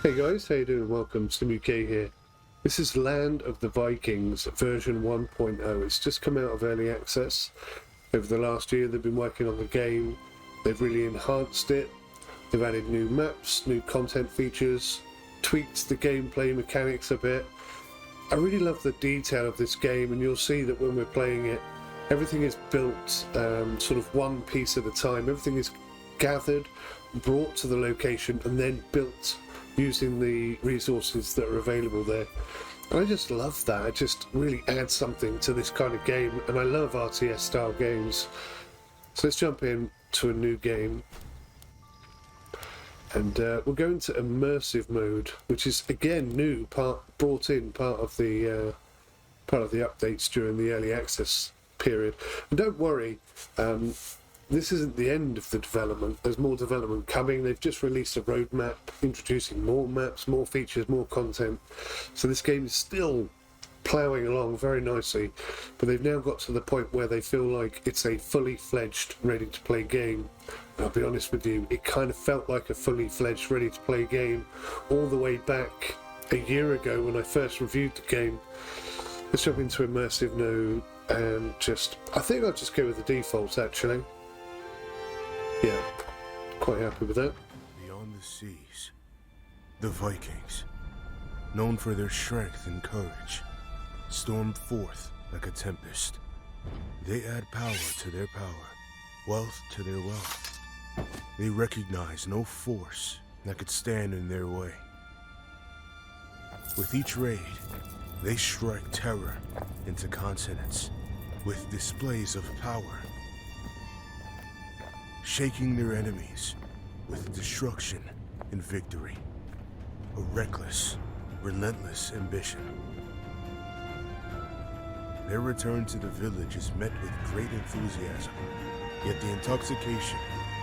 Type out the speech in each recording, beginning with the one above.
Hey guys, how you doing? Welcome, 𝗦𝘂𝗧𝐬𝐿 here. This is Land of the Vikings version 1.0. It's just come out of early access. Over the last year they've been working on the game. They've really enhanced it. They've added new maps, new content features, tweaked the gameplay mechanics a bit. I really love the detail of this game, and you'll see that when we're playing it, everything is built sort of one piece at a time. Everything is gathered, brought to the location, and then built using the resources that are available there. And I just love that. It just really adds something to this kind of game, and I love RTS style games. So let's jump in to a new game, and we'll go into immersive mode, which is again new, brought in part of the updates during the early access period. And don't worry, this isn't the end of the development. There's more development coming. They've just released a roadmap introducing more maps, more features, more content. So this game is still ploughing along very nicely, but they've now got to the point where they feel like it's a fully fledged, ready to play game. And I'll be honest with you, it kind of felt like a fully fledged, ready to play game all the way back a year ago when I first reviewed the game. Let's jump into immersive mode and I think I'll just go with the defaults actually. Yeah, quite happy with that. Beyond the seas, the Vikings, known for their strength and courage, stormed forth like a tempest. They add power to their power, wealth to their wealth. They recognize no force that could stand in their way. With each raid, they strike terror into continents with displays of power, shaking their enemies with destruction and victory. A reckless, relentless ambition. Their return to the village is met with great enthusiasm, yet the intoxication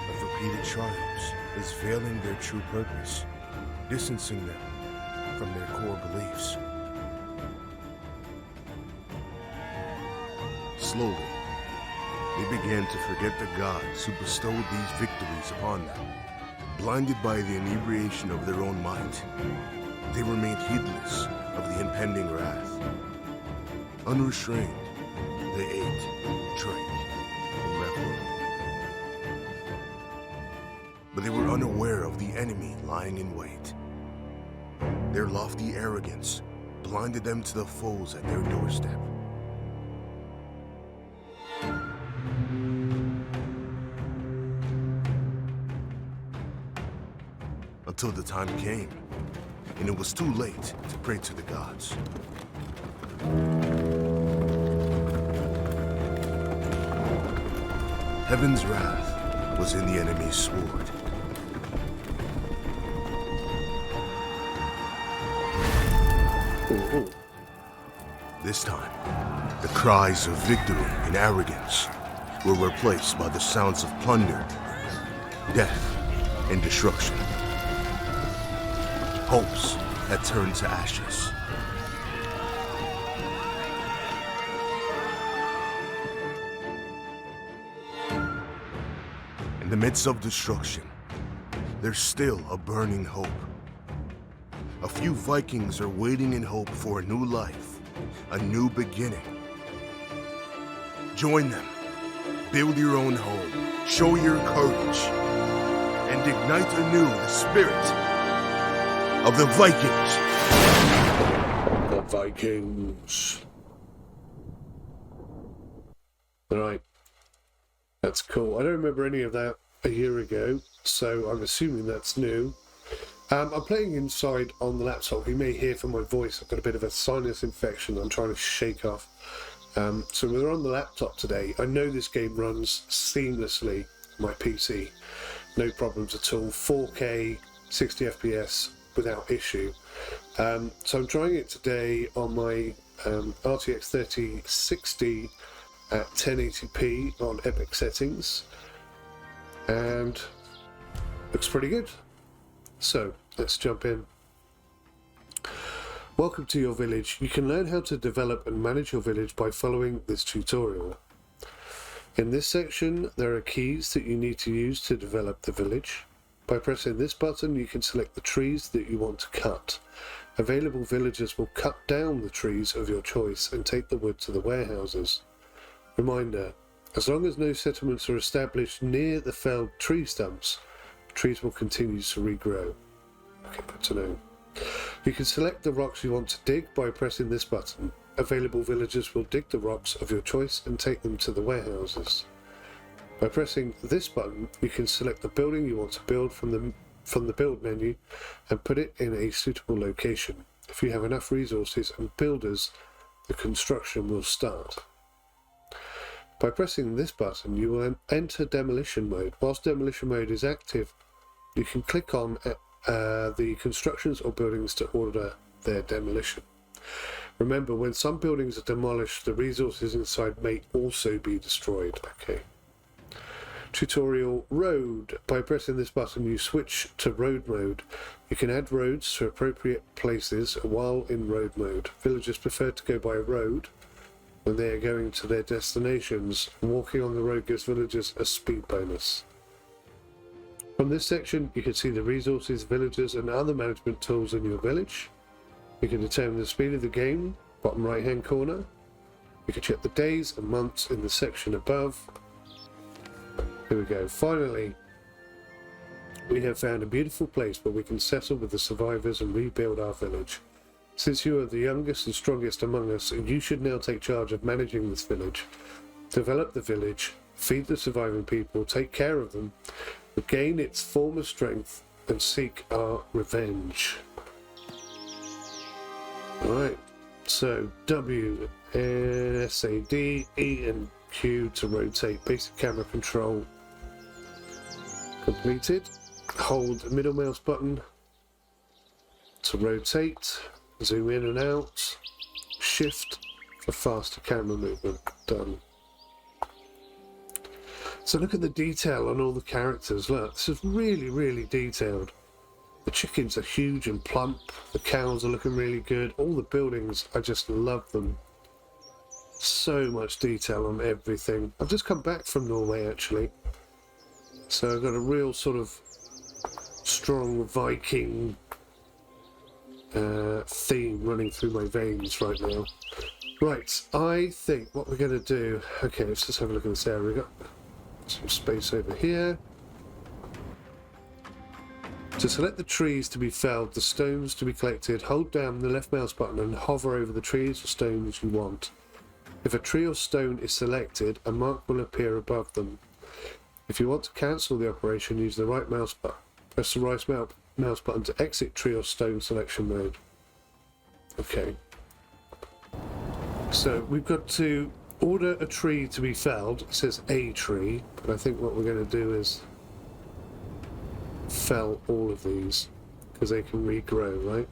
of repeated triumphs is veiling their true purpose, distancing them from their core beliefs. Slowly, they began to forget the gods who bestowed these victories upon them. Blinded by the inebriation of their own might, they remained heedless of the impending wrath. Unrestrained, they ate, drank, and reveled. But they were unaware of the enemy lying in wait. Their lofty arrogance blinded them to the foes at their doorstep. Until the time came, and it was too late to pray to the gods. Heaven's wrath was in the enemy's sword. Ooh. This time, the cries of victory and arrogance were replaced by the sounds of plunder, death, and destruction. Hopes had turned to ashes. In the midst of destruction, there's still a burning hope. A few Vikings are waiting in hope for a new life, a new beginning. Join them, build your own home, show your courage, and ignite anew the spirit of the Vikings. The Vikings. Alright. That's cool. I don't remember any of that a year ago, so I'm assuming that's new. I'm playing inside on the laptop. You may hear from my voice I've got a bit of a sinus infection I'm trying to shake off. So we're on the laptop today. I know this game runs seamlessly on my PC. No problems at all. 4K, 60 FPS without issue. So I'm trying it today on my RTX 3060 at 1080p on epic settings, and looks pretty good. So let's jump in. Welcome to your village. You can learn how to develop and manage your village by following this tutorial. In this section, there are keys that you need to use to develop the village. By pressing this button, you can select the trees that you want to cut. Available villagers will cut down the trees of your choice and take the wood to the warehouses. Reminder, as long as no settlements are established near the felled tree stumps, trees will continue to regrow. Okay, good to know. You can select the rocks you want to dig by pressing this button. Available villagers will dig the rocks of your choice and take them to the warehouses. By pressing this button, you can select the building you want to build from the build menu and put it in a suitable location. If you have enough resources and builders, the construction will start. By pressing this button, you will enter demolition mode. Whilst demolition mode is active, you can click on the constructions or buildings to order their demolition. Remember, when some buildings are demolished, the resources inside may also be destroyed. Okay. Tutorial road. By pressing this button, you switch to road mode. You can add roads to appropriate places while in road mode. Villagers prefer to go by road when they are going to their destinations. Walking on the road gives villagers a speed bonus. From this section, you can see the resources, villagers, and other management tools in your village. You can determine the speed of the game, bottom right hand corner. You can check the days and months in the section above. Here we go. Finally, we have found a beautiful place where we can settle with the survivors and rebuild our village. Since you are the youngest and strongest among us, you should now take charge of managing this village. Develop the village, feed the surviving people, take care of them, regain its former strength, and seek our revenge. Alright, so W, S, A, D, E, and Q to rotate. Basic camera control completed. Hold the middle mouse button to rotate. Zoom in and out. Shift for faster camera movement. Done. So look at the detail on all the characters. Look, this is really, really detailed. The chickens are huge and plump. The cows are looking really good. All the buildings, I just love them. So much detail on everything. I've just come back from Norway actually. So I've got a real sort of strong Viking theme running through my veins right now. Right, I think what we're going to do... Okay, let's just have a look at this area. We've got some space over here. To select the trees to be felled, the stones to be collected, hold down the left mouse button and hover over the trees or stones you want. If a tree or stone is selected, a mark will appear above them. If you want to cancel the operation, use the right mouse button. Press the right mouse button to exit tree or stone selection mode. Okay. So we've got to order a tree to be felled. It says a tree, but I think what we're going to do is fell all of these because they can regrow, right?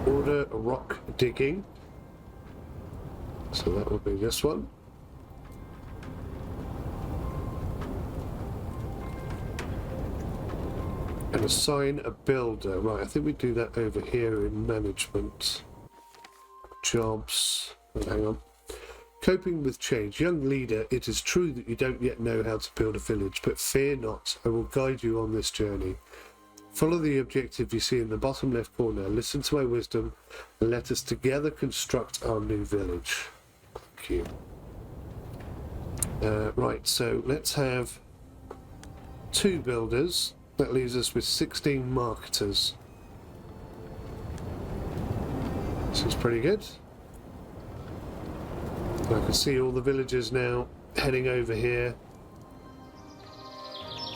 Order a rock digging, so that would be this one. And assign a builder. Right, I think we do that over here in management. Jobs. Oh, hang on. Coping with change. Young leader, it is true that you don't yet know how to build a village, but fear not, I will guide you on this journey. Follow the objective you see in the bottom left corner, listen to my wisdom, and let us together construct our new village. Thank you. Right, so let's have 2 builders. That leaves us with 16 marketers. This is pretty good. I can see all the villagers now heading over here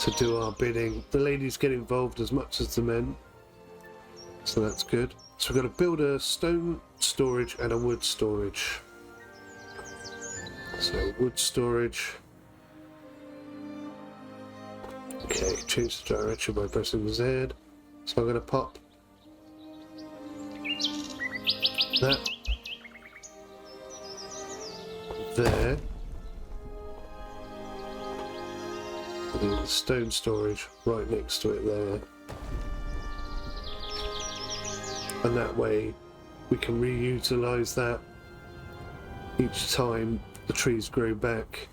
to do our bidding. The ladies get involved as much as the men, so that's good. So we've got to build a stone storage and a wood storage. So wood storage. Okay, change the direction by pressing Z. So I'm going to pop that there. And then the stone storage right next to it there. And that way we can reutilize that each time the trees grow back.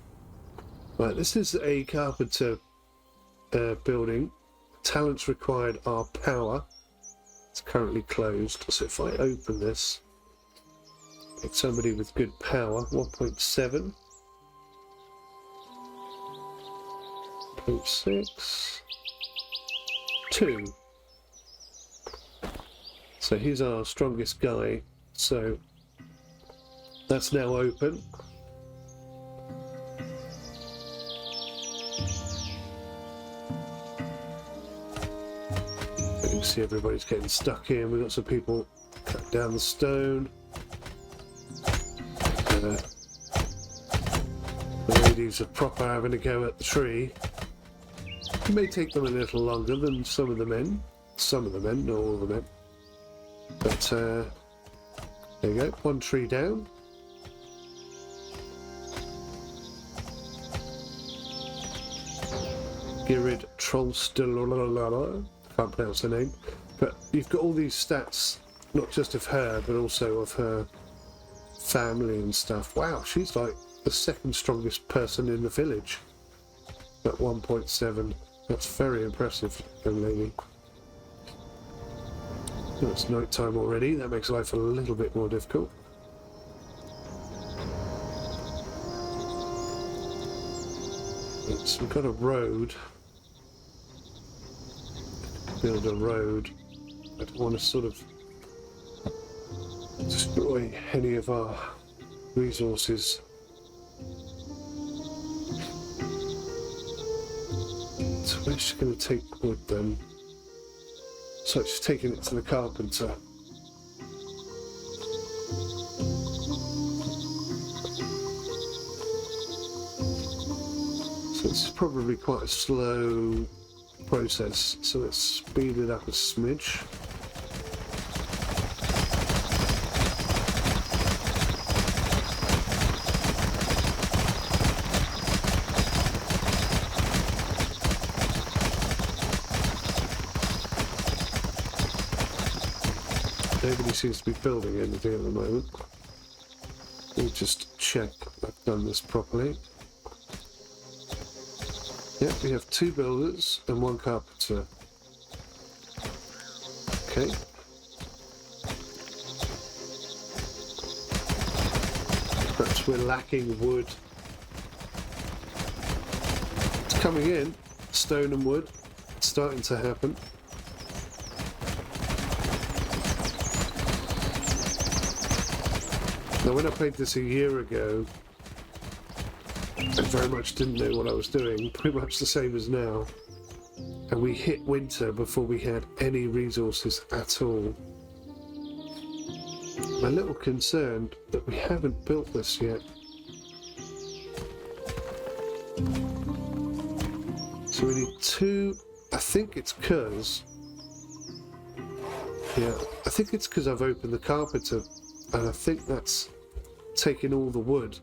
Right, this is a carpenter building. Talents required are power. It's currently closed, so if I open this, get somebody with good power, 1.7, 0.6, 2. So he's our strongest guy, so that's now open. You can see everybody's getting stuck in. We've got some people cut down the stone. The ladies are proper having a go at the tree. It may take them a little longer than some of the men. Some of the men, not all the men. But there you go, one tree down. 𝗦𝘁𝗲𝗬𝗂𝗀𝗂𝗏, can't pronounce her name. But you've got all these stats, not just of her, but also of her family and stuff. Wow, she's like the second strongest person in the village at 1.7. That's very impressive, young lady. Oh, it's night time already. That makes life a little bit more difficult. So we've got a road. Build a road. I don't want to sort of destroy any of our resources. So we're just going to take wood then. So it's just taking it to the carpenter. So this is probably quite a slow process, so let's speed it up a smidge. Nobody seems to be building anything at the moment. We'll just check I've done this properly. Yep, we have 2 builders and 1 carpenter. Okay. Perhaps we're lacking wood. It's coming in, stone and wood. It's starting to happen. Now, when I played this a year ago, I very much didn't know what I was doing, pretty much the same as now. And we hit winter before we had any resources at all. I'm a little concerned that we haven't built this yet. So we need 2, I think it's because, yeah, I think it's because I've opened the carpenter, and I think that's taking all the wood.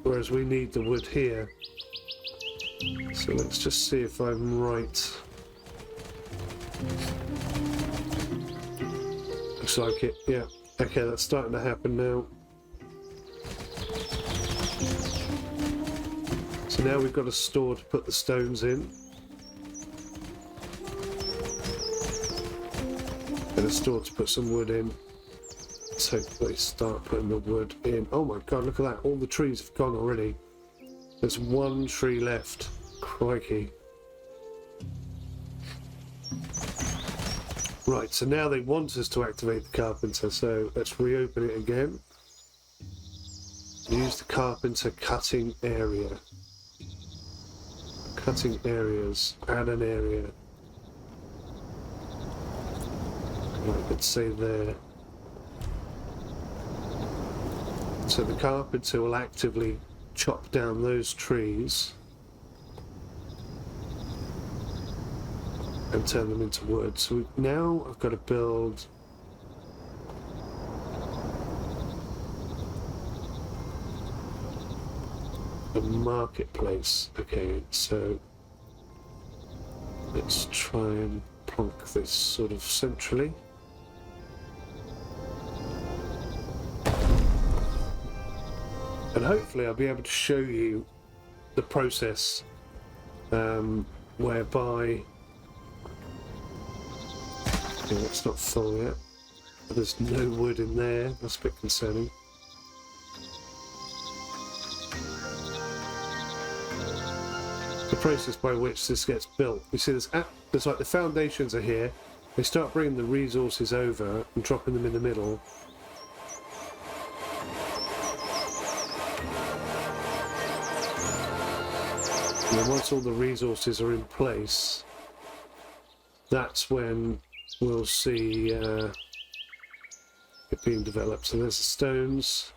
Whereas we need the wood here. So let's just see if I'm right. Looks like it, yeah. Okay, that's starting to happen now. So now we've got a store to put the stones in. And a store to put some wood in. Let's hope they start putting the wood in. Oh my god, look at that. All the trees have gone already. There's 1 tree left. Crikey. Right, so now they want us to activate the carpenter, so let's reopen it again. Use the carpenter cutting area. Cutting areas. Add an area. Right, let's say there. So the carpenter will actively chop down those trees and turn them into wood. So now I've got to build a marketplace. Okay, so let's try and plonk this sort of centrally. And hopefully I'll be able to show you the process whereby... Okay, that's not full yet. There's no wood in there, that's a bit concerning. The process by which this gets built. You see, there's like the foundations are here. They start bringing the resources over and dropping them in the middle. And then once all the resources are in place, that's when we'll see it being developed. So there's the stones.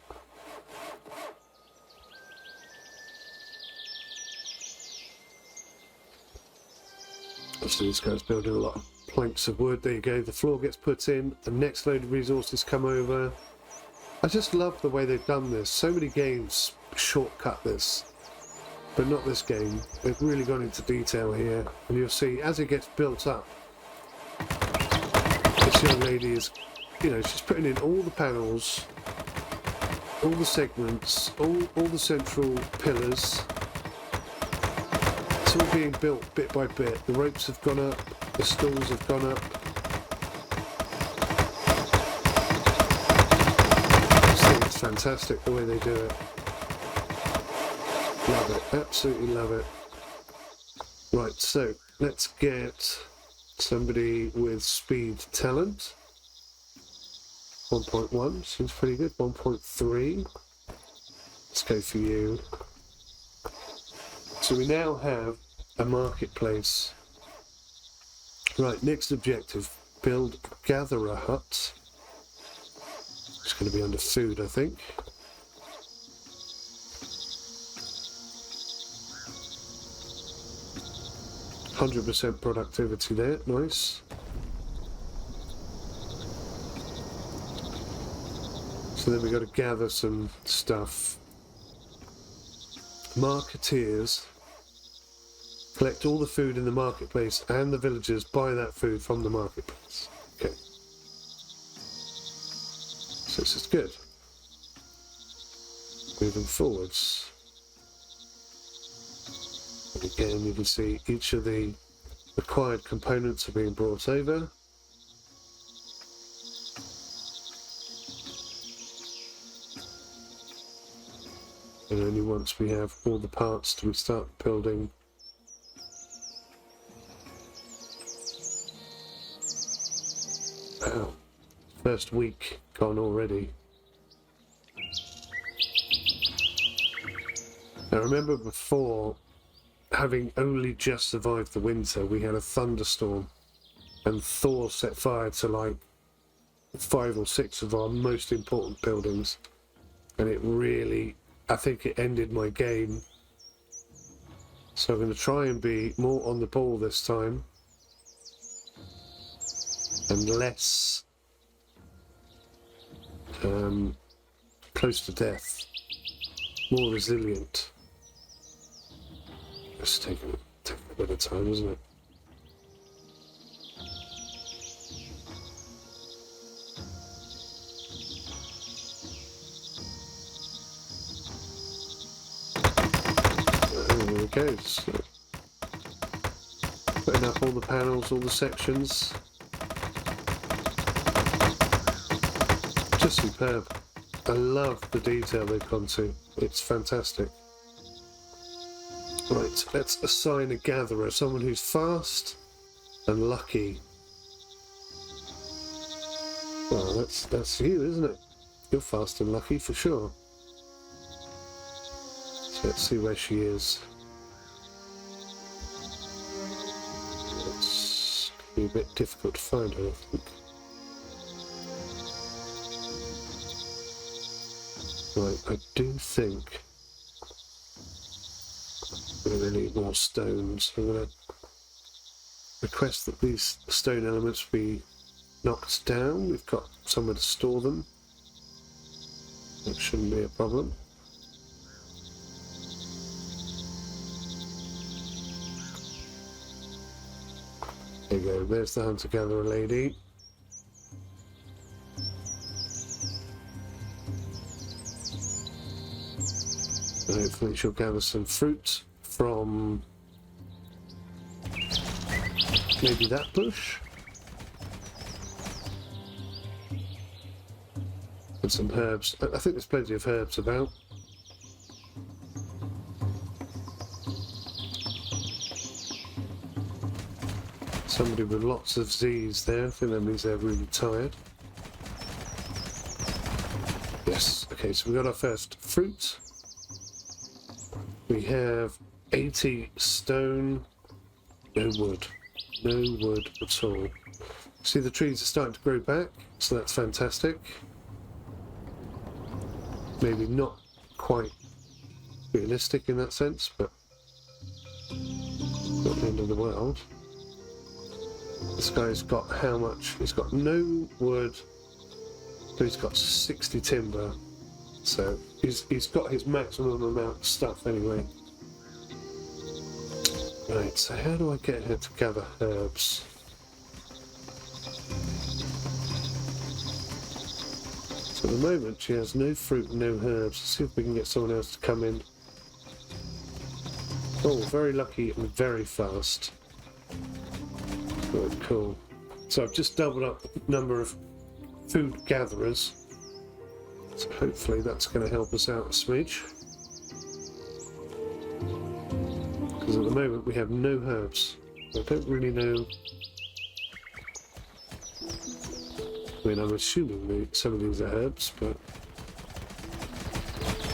Obviously this guy's building a lot of planks of wood. There you go, the floor gets put in, the next load of resources come over. I just love the way they've done this. So many games shortcut this, but not this game. They've really gone into detail here, and you'll see as it gets built up, this young lady is, you know, she's putting in all the panels, all the segments, all the central pillars. It's all being built bit by bit. The ropes have gone up, the stalls have gone up. I just think it's fantastic the way they do it. Love it, absolutely love it. Right, so let's get somebody with speed talent. 1.1 seems pretty good. 1.3. Let's go for you. So we now have a marketplace. Right, next objective, build gatherer hut. It's going to be under food, I think. %100 productivity there, nice. So then we've got to gather some stuff. Marketeers collect all the food in the marketplace, and the villagers buy that food from the marketplace. Okay. So this is good. Moving forwards. And again, you can see each of the required components are being brought over. And only once we have all the parts do we start building. Wow, first week gone already. Now remember, before, having only just survived the winter, we had a thunderstorm and Thor set fire to like 5 or 6 of our most important buildings, and it really, I think it ended my game. So I'm going to try and be more on the ball this time and less close to death, more resilient. It's taking a bit of time, isn't it? There it goes. Putting up all the panels, all the sections. Just superb. I love the detail they've gone to. It's fantastic. Right, let's assign a gatherer, someone who's fast and lucky. Well, that's you, isn't it? You're fast and lucky for sure. So let's see where she is. It's going to be a bit difficult to find her, I think. Right, I do think we're going to need more stones. I'm going to request that these stone elements be knocked down. We've got somewhere to store them. That shouldn't be a problem. There you go, there's the hunter-gatherer lady. So hopefully she'll gather some fruit from maybe that bush. And some herbs. I think there's plenty of herbs about. Somebody with lots of Z's there. I think that means they're really tired. Yes, okay, so we got our first fruit. We have 80 stone. No wood. No wood at all. See, the trees are starting to grow back, so that's fantastic. Maybe not quite realistic in that sense, but not the end of the world. This guy's got how much? He's got no wood, but he's got 60 timber. So he's got his maximum amount of stuff anyway. Right, so how do I get her to gather herbs? So at the moment she has no fruit and no herbs. Let's see if we can get someone else to come in. Oh, very lucky and very fast. Good, cool. So I've just doubled up the number of food gatherers. So hopefully that's going to help us out a smidge. Because at the moment we have no herbs. I don't really know. I mean, I'm assuming some of these are herbs, but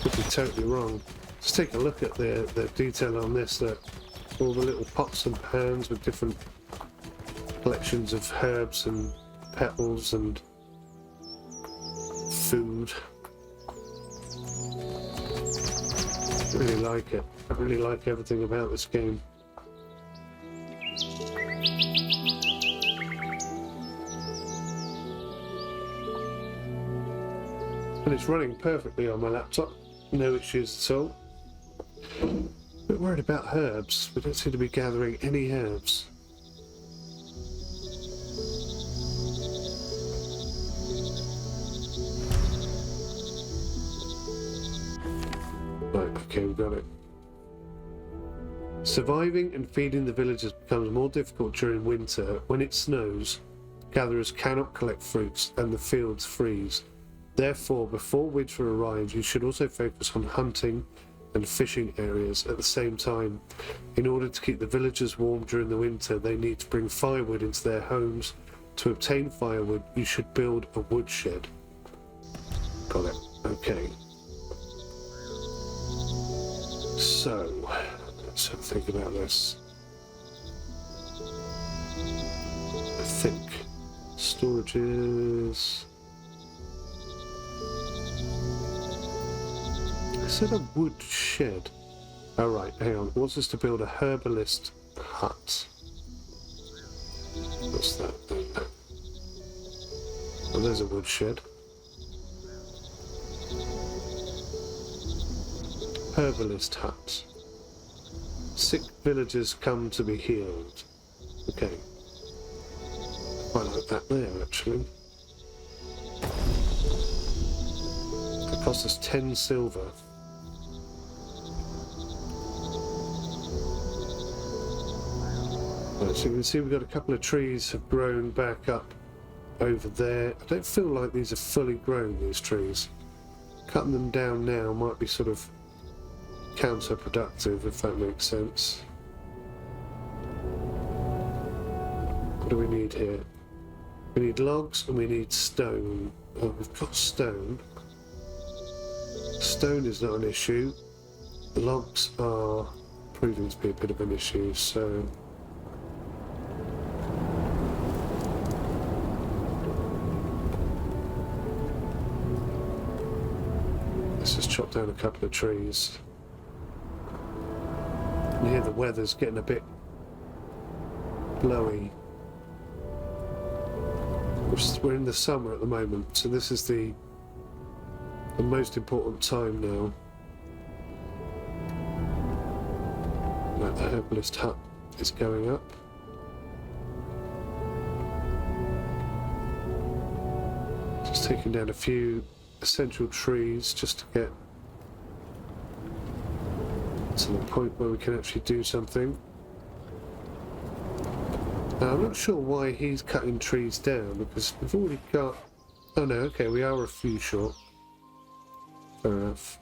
could be totally wrong. Just take a look at the detail on this, that all the little pots and pans with different collections of herbs and petals and food. I really like it. I really like everything about this game. And it's running perfectly on my laptop. No issues at all. A bit worried about herbs. We don't seem to be gathering any herbs. Right, okay, we got it. Surviving and feeding the villagers becomes more difficult during winter. When it snows, gatherers cannot collect fruits and the fields freeze. Therefore, before winter arrives, you should also focus on hunting and fishing areas at the same time. In order to keep the villagers warm during the winter, they need to bring firewood into their homes. To obtain firewood, you should build a woodshed. Got it. Okay. So, let's have a think about this. I think storages. I said a wood shed. Oh right, hang on. It wants us to build a herbalist hut. What's that? Oh, there's a wood shed. Herbalist hut. Sick villagers come to be healed. Okay. Quite like that there, actually. It cost us 10 silver. Right, so you can see we've got a couple of trees have grown back up over there. I don't feel like these are fully grown, these trees. Cutting them down now might be sort of counterproductive, if that makes sense. What do we need here? We need logs and we need stone. Oh, we've got stone. Stone is not an issue. Logs are proving to be a bit of an issue, so... let's just chop down a couple of trees. And here the weather's getting a bit blowy. We're in the summer at the moment, so this is the most important time now. Right, the herbalist hut is going up. Just taking down a few essential trees just to get to the point where we can actually do something. Now, I'm not sure why he's cutting trees down, because we've already got... Oh no, okay, we are a few short. Fair enough.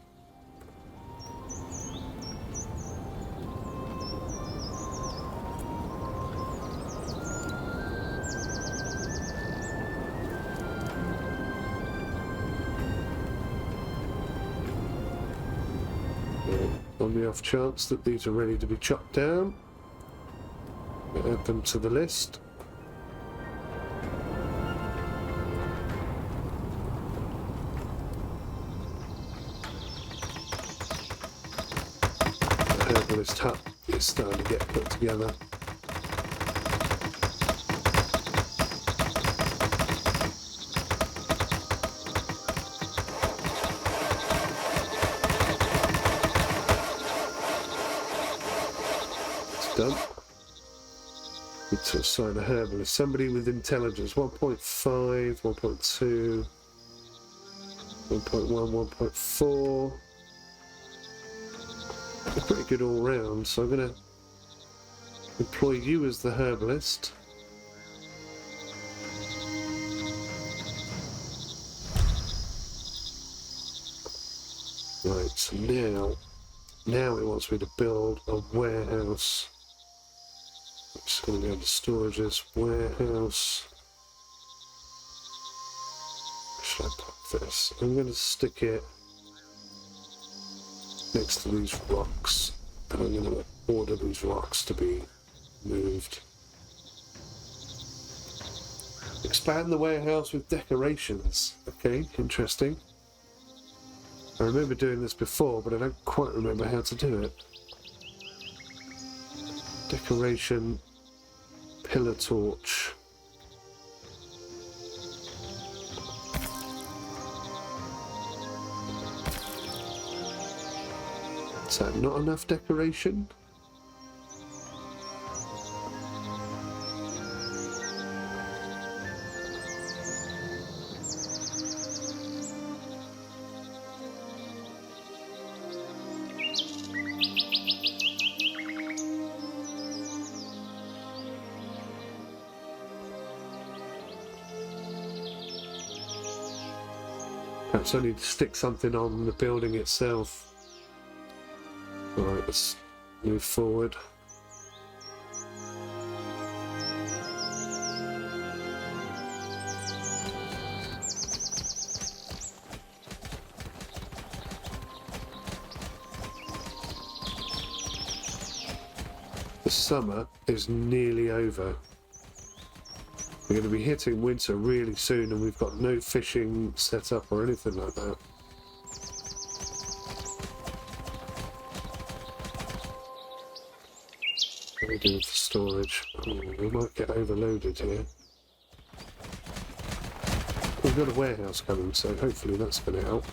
On the off chance that these are ready to be chopped down, add them to the list. The herbalist hut is starting to get put together. Done. Need to assign a herbalist. Somebody with intelligence. 1.5, 1.2, 1.1, 1.4. They're pretty good all round, so I'm going to employ you as the herbalist. Right, so now it wants me to build a warehouse. It's going to go to storages, warehouse. Where should I put this? I'm going to stick it next to these rocks. And I'm going to order these rocks to be moved. Expand the warehouse with decorations. Okay, interesting. I remember doing this before, but I don't quite remember how to do it. Decoration, pillar torch. Is that not enough decoration? Perhaps I need to stick something on the building itself. Alright, let's move forward. The summer is nearly over. We're going to be hitting winter really soon, and we've got no fishing set up or anything like that. What do we do for storage? Oh, we might get overloaded here. We've got a warehouse coming, so hopefully that's going to help.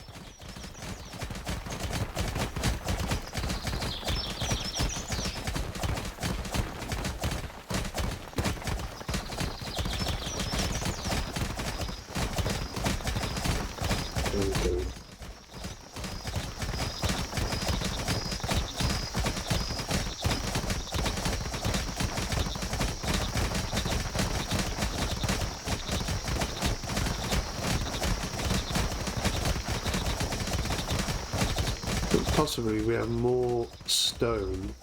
Possibly we have more stone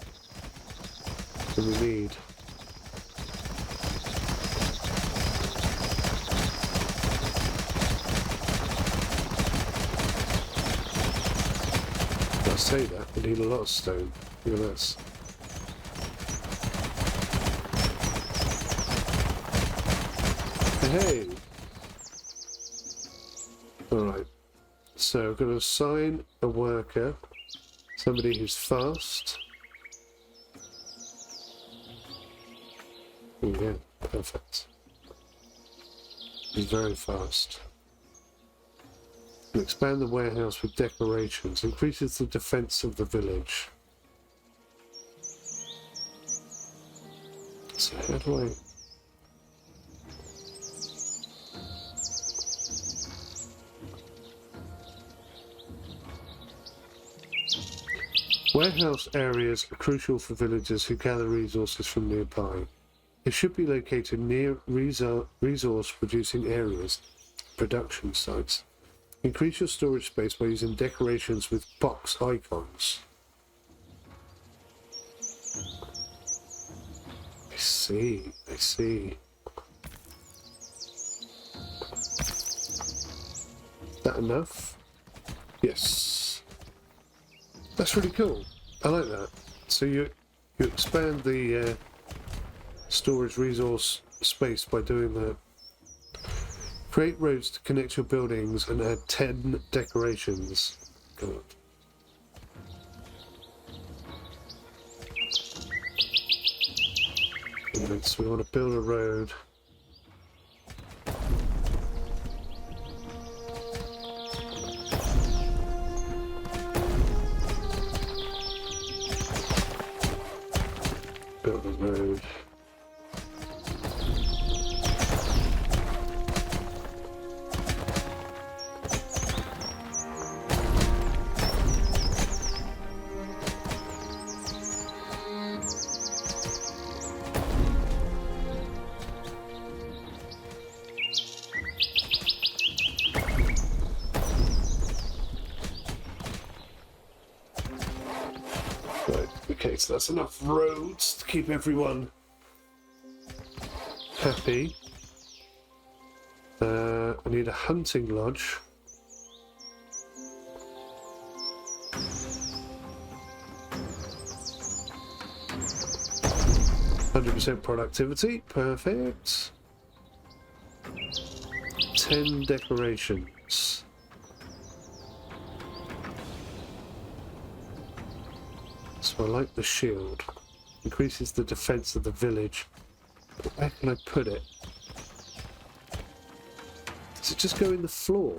than we need. I say that, we need a lot of stone. Look at this. Hey! Alright, so I'm going to assign a worker. Somebody who's fast. Oh, yeah, perfect. He's very fast. Expand the warehouse with decorations. Increases the defense of the village. So how do I... Warehouse areas are crucial for villagers who gather resources from nearby. They should be located near resource-producing areas, production sites. Increase your storage space by using decorations with box icons. I see, I see. Is that enough? Yes. That's really cool. I like that. So you expand the storage resource space by doing that. Create roads to connect your buildings and add 10 decorations. God. Right, so we want to build a road. Build a road. Okay, so that's enough roads to keep everyone happy. I need a hunting lodge. %, productivity, perfect. 10 decorations. So I like the shield. Increases the defense of the village. But where can I put it? Does it just go in the floor?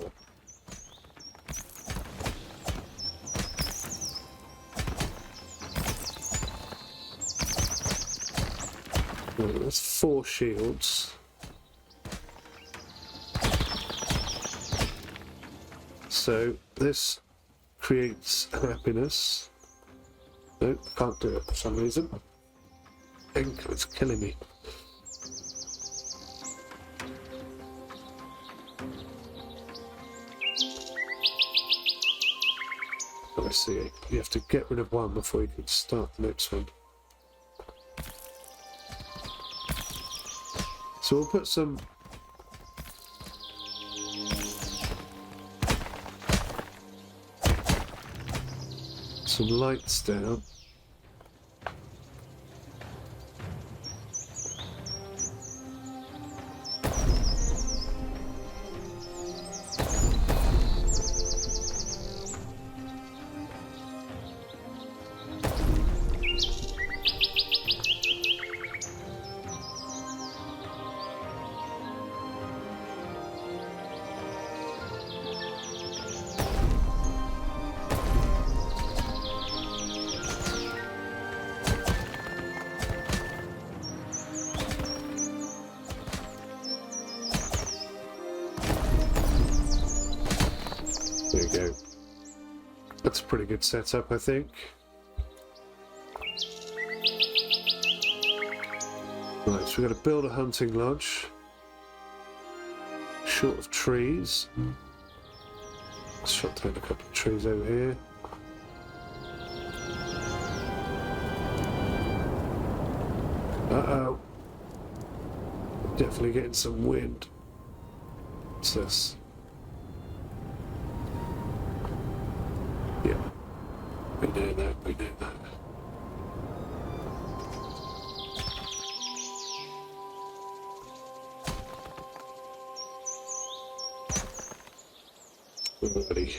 Right, that's 4 shields. So this creates happiness. No, I can't do it for some reason. It's killing me. I see. You have to get rid of one before you can start the next one. So we'll put some lights down. There you go. That's a pretty good setup, I think. Right, so we've got to build a hunting lodge. Short of trees. Let's shut down a couple of trees over here. Uh-oh. Definitely getting some wind. What's this? Yeah. We know that, we know that. Alrighty.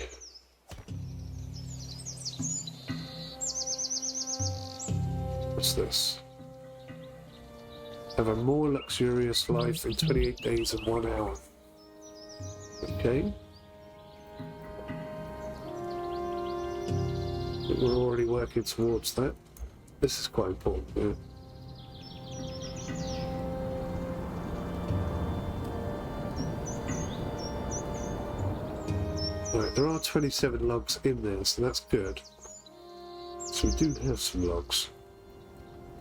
What's this? Have a more luxurious life in 28 days and 1 hour. Okay. We're already working towards that. This is quite important, yeah. Right, there are 27 logs in there, so that's good. So we do have some logs.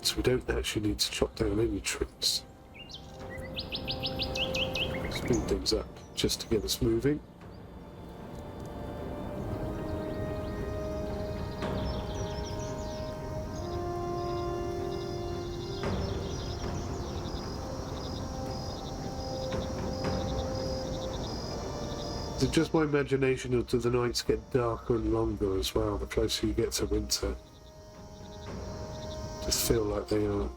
So we don't actually need to chop down any trees. Speed things up just to get us moving. Is it just my imagination, or do the nights get darker and longer as well the closer you get to winter? Just feel like they are.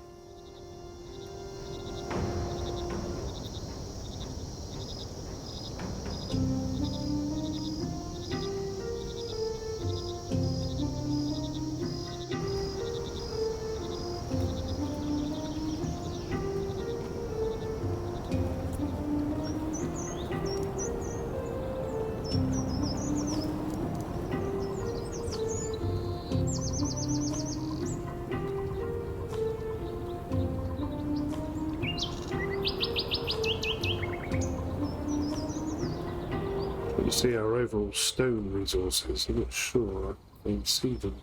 See our overall stone resources. I'm not sure I can see them.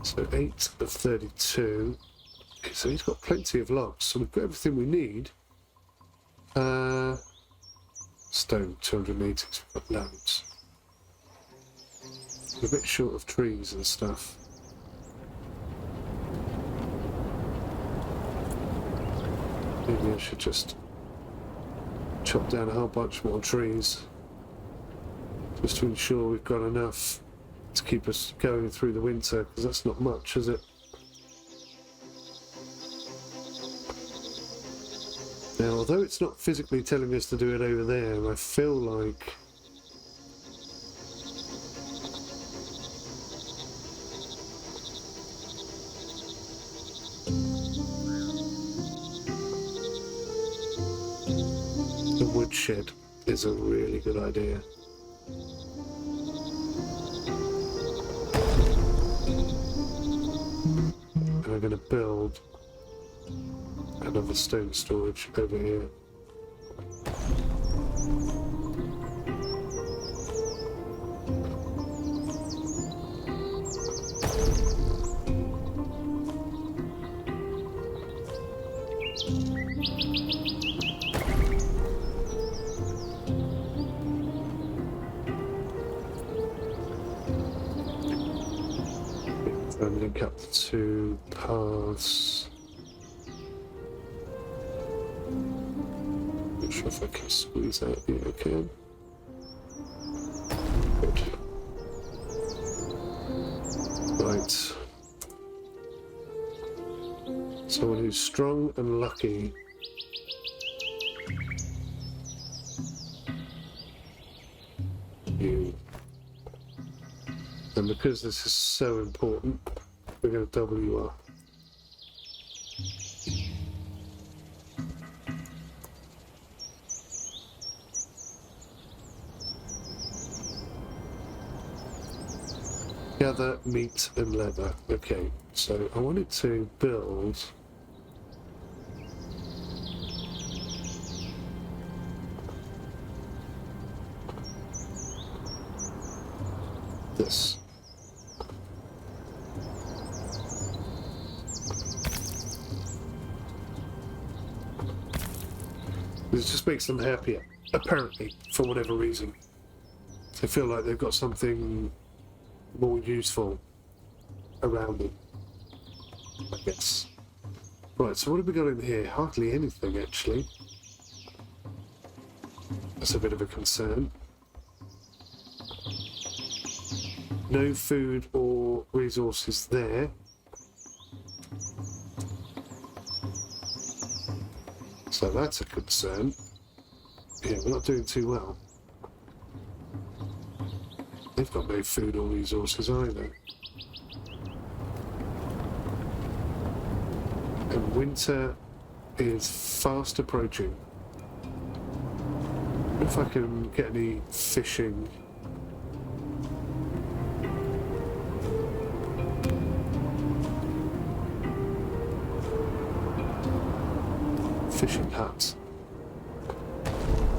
So 8 of 32. Okay, so he's got plenty of logs, so we've got everything we need. Stone, 200 metres, we've got loads. We're a bit short of trees and stuff. Maybe I should just chop down a whole bunch more trees, just to ensure we've got enough to keep us going through the winter, because that's not much, is it? Now, although it's not physically telling us to do it over there, I feel like the woodshed is a really good idea. And I'm going to build another stone storage over here. And link up the two paths. Not sure if I can squeeze out. Yeah, I can. Good. Right. Someone who's strong and lucky. You. And because this is so important, we're going to double you up. Gather meat and leather. Okay, so I wanted to build this. This just makes them happier, apparently, for whatever reason. They feel like they've got something more useful around them, I guess. Right, so what have we got in here? Hardly anything, actually. That's a bit of a concern. No food or resources there. So that's a concern. Yeah, we're not doing too well. They've got no food or resources either. And winter is fast approaching. I wonder if I can get any fishing. Fishing huts.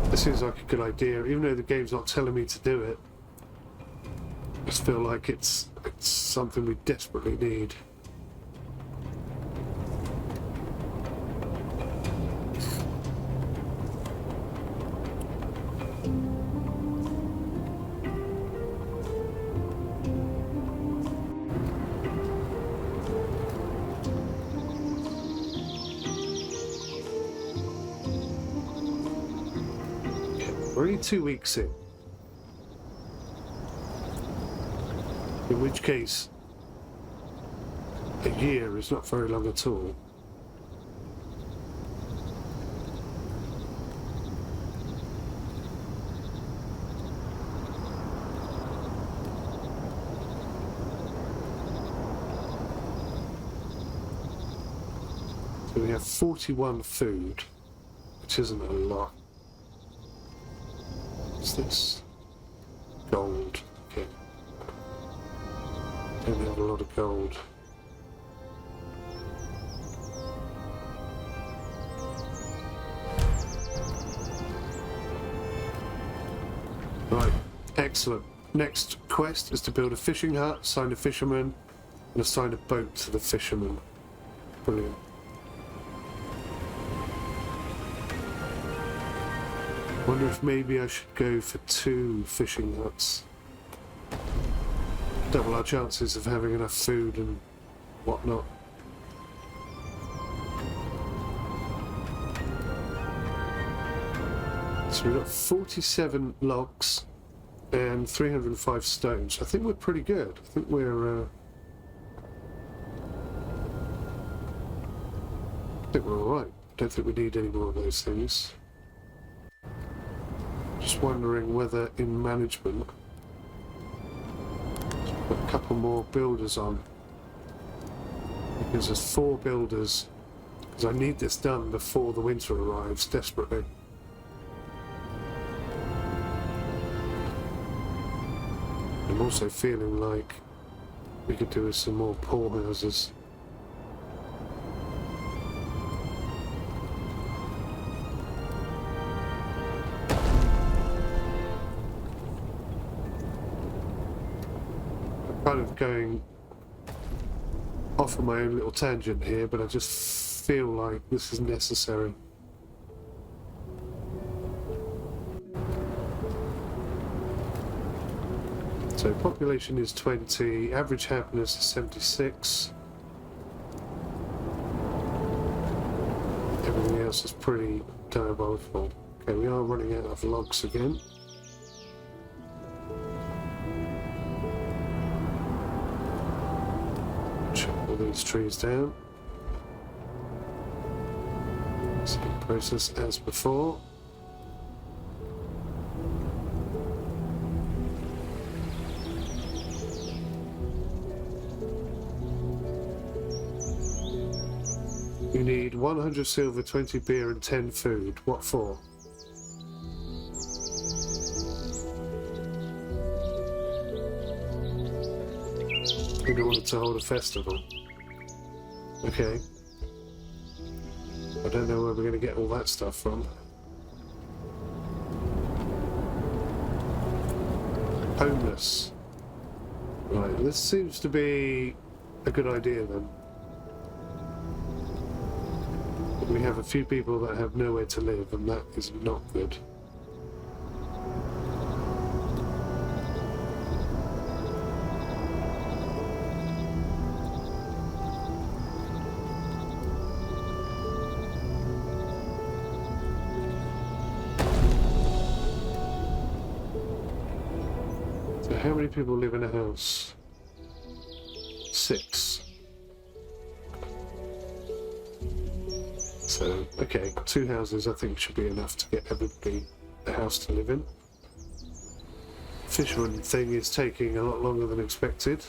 This seems like a good idea, even though the game's not telling me to do it. I just feel like it's It's something we desperately need. We're only 2 weeks in. In which case, a year is not very long at all. So we have 41 food, which isn't a lot. What's this? Gold. Okay. Don't have a lot of gold. Right, excellent. Next quest is to build a fishing hut, assign a fisherman, and assign a boat to the fisherman. Brilliant. Wonder if maybe I should go for 2 fishing huts. Double our chances of having enough food and whatnot. So we've got 47 logs and 305 stones. I think we're pretty good. I think we're alright. I don't think we need any more of those things. Just wondering whether in management put a couple more builders on, because there's 4 builders, because I need this done before the winter arrives desperately. I'm also feeling like we could do with some more poorhouses. Kind of going off on my own little tangent here, but I just feel like this is necessary. So population is 20, average happiness is 76. Everything else is pretty diabolical. Okay, we are running out of logs again. These trees down. Same process as before. You need 100 silver, 20 beer and 10 food. What for? In order to hold a festival. Okay. I don't know where we're going to get all that stuff from. Homeless. Right, this seems to be a good idea then. We have a few people that have nowhere to live, and that is not good. How many people live in a house? 6. So, okay, 2 houses I think should be enough to get everybody a house to live in. Fisherman thing is taking a lot longer than expected.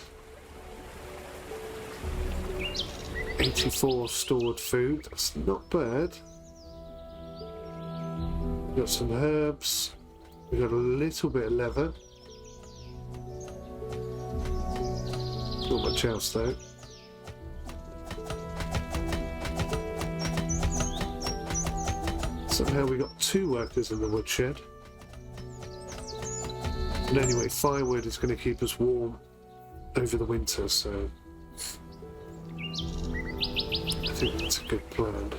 84 stored food, that's not bad. We've got some herbs, we've got a little bit of leather. Not much else though. Somehow we got 2 workers in the woodshed. And anyway, firewood is going to keep us warm over the winter, so I think that's a good plan.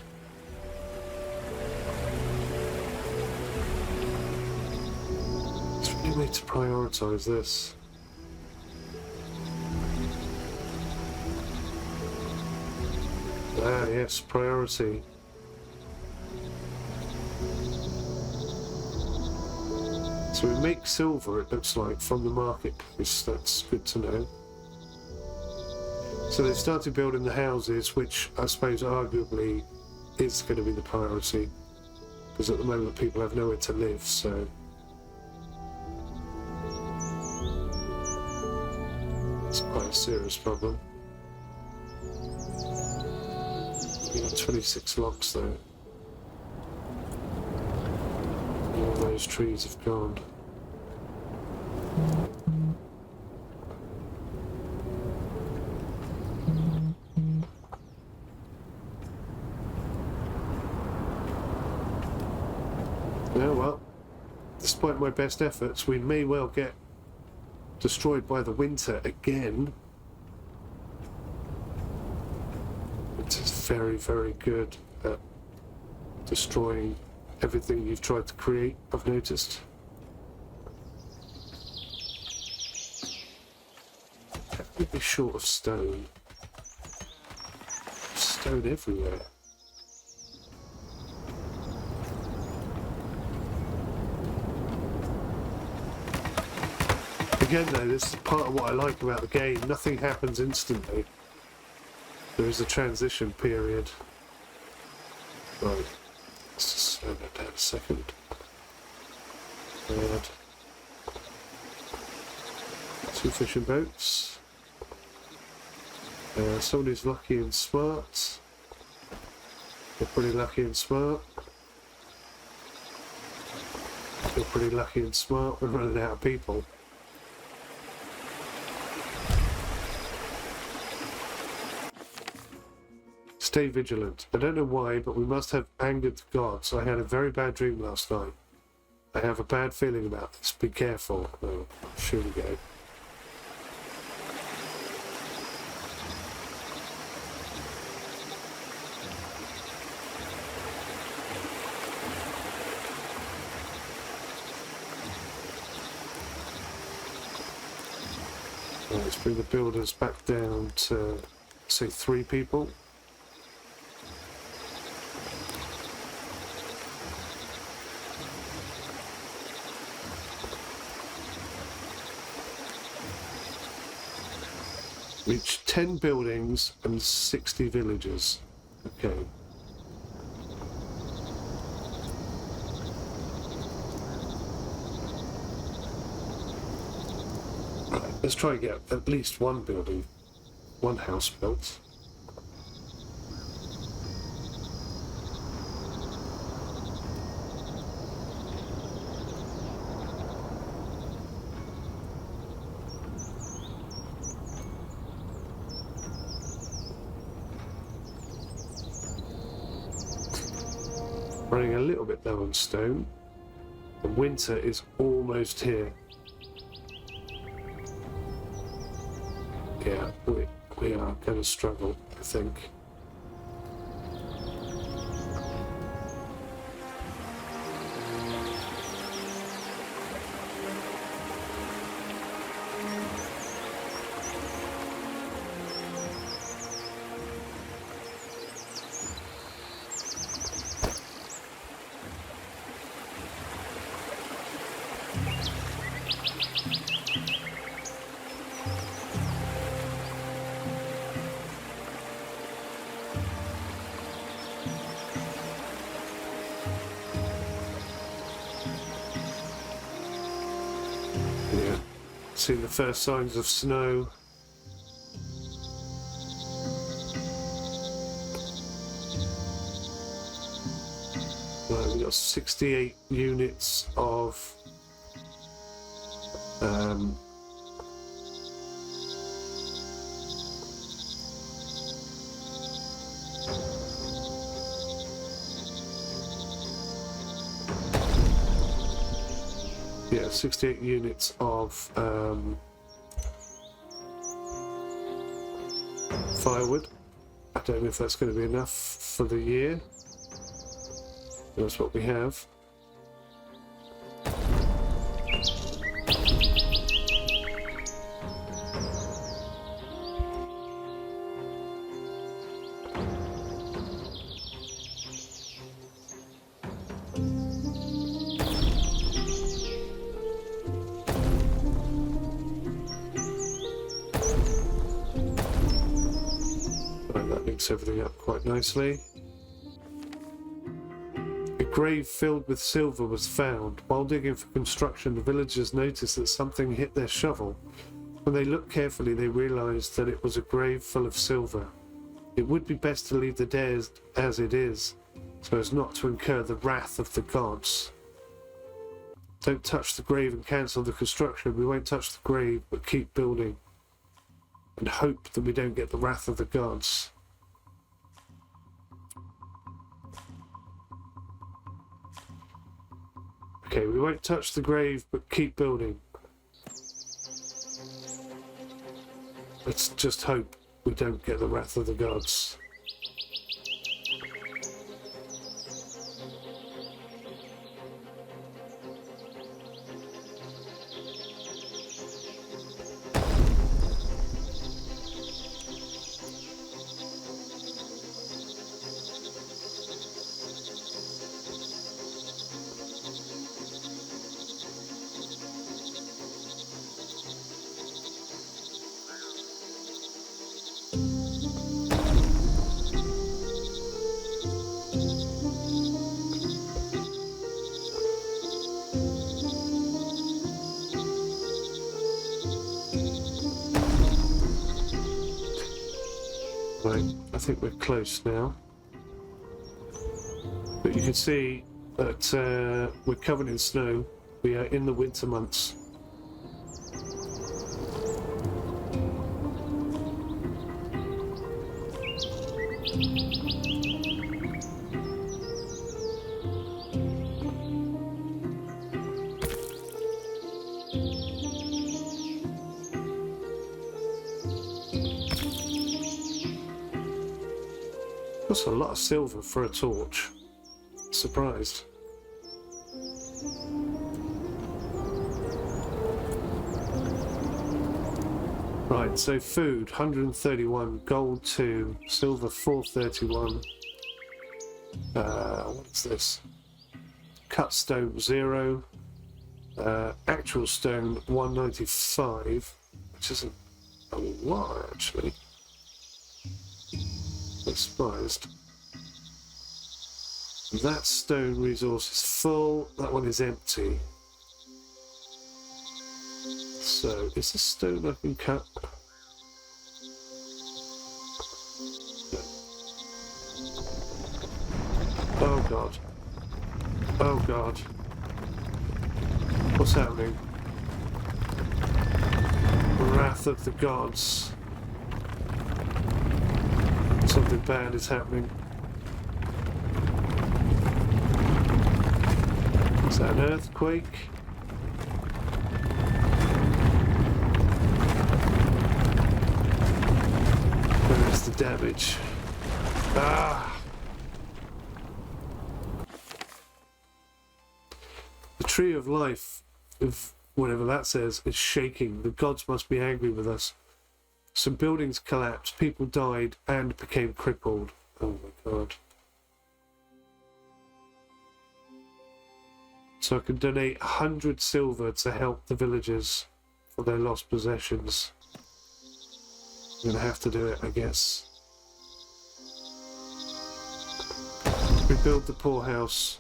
It's really need to prioritise this. Ah, yes, priority. So we make silver, it looks like, from the marketplace. That's good to know. So they've started building the houses, which I suppose arguably is going to be the priority, because at the moment people have nowhere to live, so... it's quite a serious problem. We've got 26 logs though. All those trees have gone. Yeah, well, despite my best efforts, we may well get destroyed by the winter again. It is very, very good at destroying everything you've tried to create, I've noticed. Definitely short of stone. Stone everywhere. Again though, this is part of what I like about the game. Nothing happens instantly. There is a transition period. Right. Let's just slow that down a second. Add 2 fishing boats. Someone who's lucky and smart. You're pretty lucky and smart. You're pretty lucky and smart. We're running out of people. Stay vigilant. I don't know why, but we must have angered the gods. I had a very bad dream last night. I have a bad feeling about this. Be careful. Oh, here we go. Right, let's bring the builders back down to, say, 3 people. Reach 10 buildings and 60 villages. Okay. Right, let's try and get at least one building, one house built. Running a little bit low on stone. The winter is almost here. Yeah, we are going to struggle, I think. See the first signs of snow. Right, we've got 68 units of yeah, 68 units of firewood. I don't know if that's going to be enough for the year. That's what we have. Everything up quite nicely. A grave filled with silver was found. While digging for construction, the villagers noticed that something hit their shovel. When they looked carefully, they realized that it was a grave full of silver. It would be best to leave the day as it is, so as not to incur the wrath of the gods. Don't touch the grave and cancel the construction. We won't touch the grave, but keep building and hope that we don't get the wrath of the gods. Okay, we won't touch the grave, but keep building. Let's just hope we don't get the wrath of the gods. Right, I think we're close now. But you can see that we're covered in snow. We are in the winter months. That's a lot of silver for a torch. Surprised. Right, so food 131, gold 2, silver 431. What's this? Cut stone 0, actual stone 195, which isn't a lot actually. I'm surprised. That stone resource is full, that one is empty. So, is this stone I can cut? No. Oh god. Oh god. What's happening? The wrath of the gods. Something bad is happening. Is that an earthquake? Where is the damage? Ah! The tree of life, of whatever that says, is shaking. The gods must be angry with us. Some buildings collapsed, people died, and became crippled. Oh my god. So I can donate 100 silver to help the villagers for their lost possessions. I'm gonna have to do it, I guess. Rebuild the poorhouse.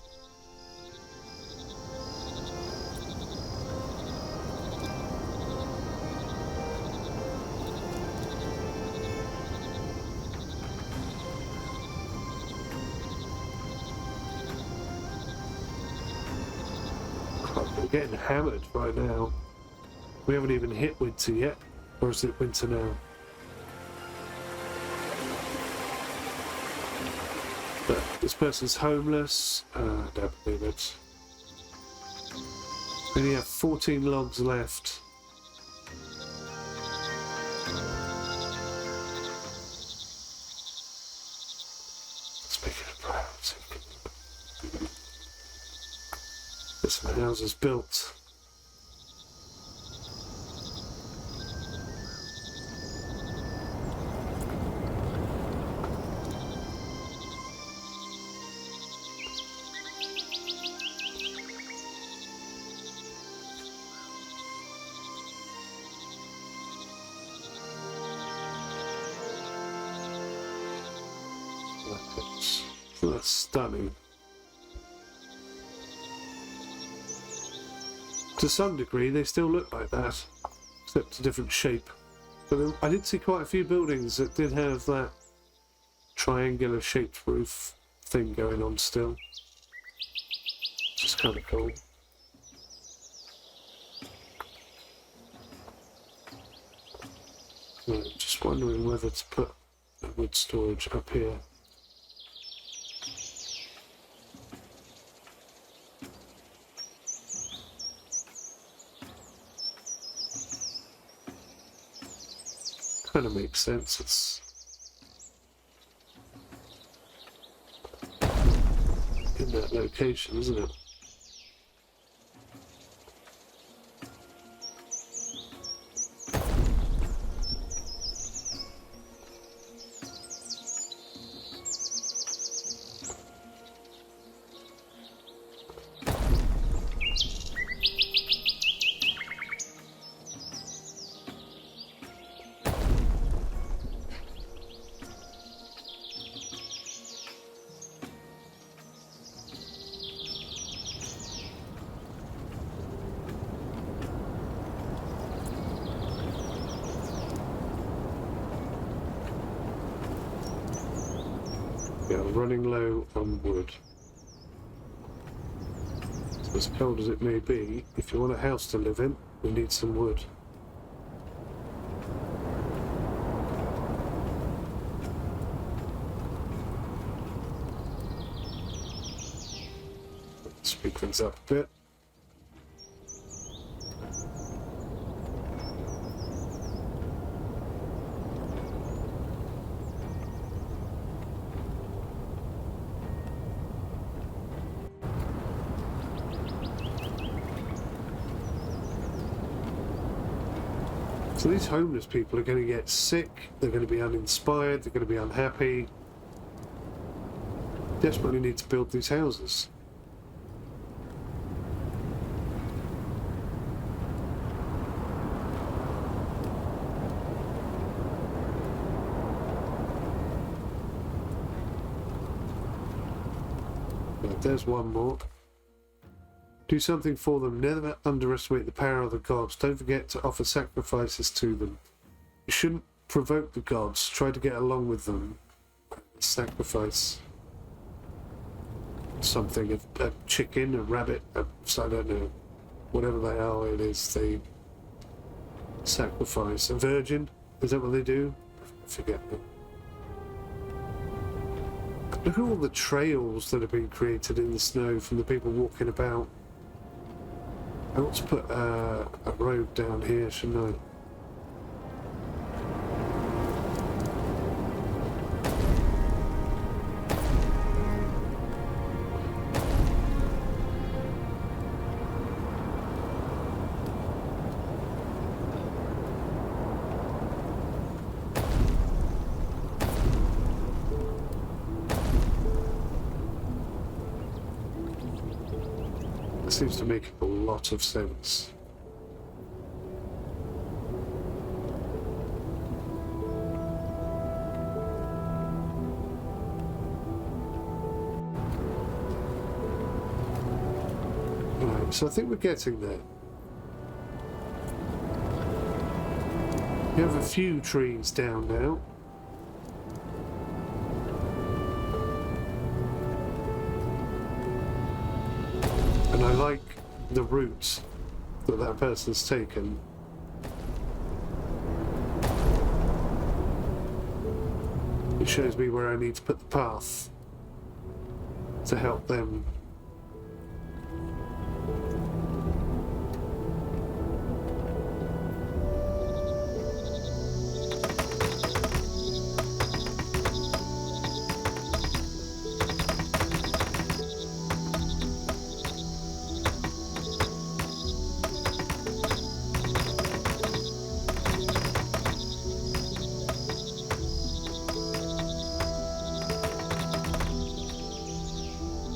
We're getting hammered right now. We haven't even hit winter yet. Or is it winter now? But this person's homeless. I don't believe it. We only have 14 logs left. some houses built. That's stunning. To some degree, they still look like that, except a different shape. But I did see quite a few buildings that did have that triangular shaped roof thing going on still, which is kind of cool. Right, just wondering whether to put a wood storage up here. Kind of makes sense. It's in that location, isn't it? Yeah, running low on wood. So as cold as it may be, if you want a house to live in, we need some wood. Speed things up a bit. So these homeless people are going to get sick, they're going to be uninspired, they're going to be unhappy. Desperately need to build these houses. Right, there's one more. Do something for them. Never underestimate the power of the gods. Don't forget to offer sacrifices to them. You shouldn't provoke the gods. Try to get along with them. Sacrifice something. A chicken, a rabbit, I don't know. Whatever they are, it is. They sacrifice. A virgin? Is that what they do? I forget. Look at all the trails that have been created in the snow from the people walking about. I ought to put a road down here, shouldn't I? Seems to make a lot of sense. Right, so I think we're getting there. We have a few trees down now. And I like the route that that person's taken. It shows me where I need to put the path to help them.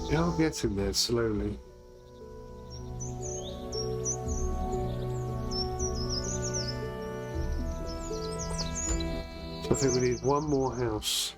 We are getting there slowly. So I think we need one more house.